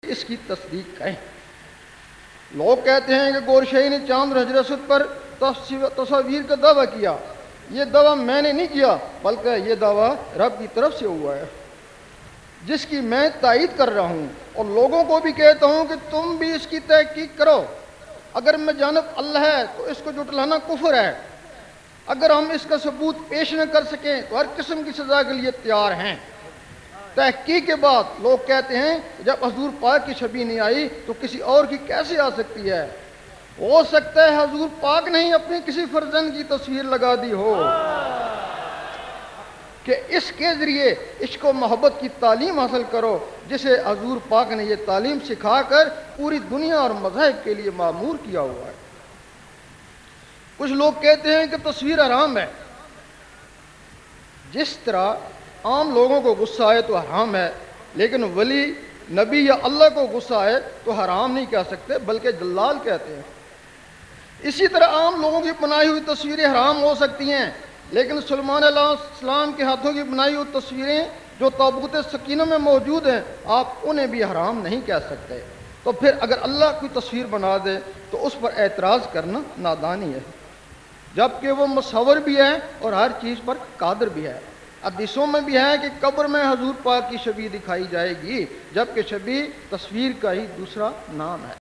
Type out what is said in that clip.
اس کی تصدیق کریں۔ لوگ کہتے ہیں کہ گورشاہی نے چاند اور حجر اسود پر تصاویر کا دعویٰ کیا۔ یہ دعویٰ میں نے نہیں کیا، بلکہ یہ دعویٰ رب کی طرف سے ہوا ہے، جس کی میں تائید کر رہا ہوں، اور لوگوں کو بھی کہتا ہوں کہ تم بھی اس کی تحقیق کرو۔ اگر میں جانب اللہ ہے تو اس کو جھٹلانا کفر ہے۔ اگر ہم اس کا ثبوت پیش نہ کر سکیں تو ہر قسم کی سزا کے لیے تیار ہیں۔ تحقیق کے بعد لوگ کہتے ہیں جب حضور پاک کی شبیہ نہیں آئی تو کسی اور کی کیسے آ سکتی ہے؟ ہو سکتا ہے حضور پاک نے ہی اپنی کسی فرزند کی تصویر لگا دی ہو کہ اس کے ذریعے عشق و محبت کی تعلیم حاصل کرو، جسے حضور پاک نے یہ تعلیم سکھا کر پوری دنیا اور مذاہب کے لیے معمور کیا ہوا ہے۔ کچھ لوگ کہتے ہیں کہ تصویر حرام ہے۔ جس طرح عام لوگوں کو غصہ آئے تو حرام ہے، لیکن ولی، نبی یا اللہ کو غصہ آئے تو حرام نہیں کہہ سکتے بلکہ جلال کہتے ہیں۔ اسی طرح عام لوگوں کی بنائی ہوئی تصویریں حرام ہو سکتی ہیں، لیکن سلیمان علیہ السلام کے ہاتھوں کی بنائی ہوئی تصویریں جو تابوت سکینہ میں موجود ہیں، آپ انہیں بھی حرام نہیں کہہ سکتے۔ تو پھر اگر اللہ کوئی تصویر بنا دے تو اس پر اعتراض کرنا نادانی ہے، جبکہ وہ مصور بھی ہے اور ہر چیز پر قادر بھی ہے۔ حدیثوں میں بھی ہے کہ قبر میں حضور پاک کی شبیہ دکھائی جائے گی، جبکہ شبیہ تصویر کا ہی دوسرا نام ہے۔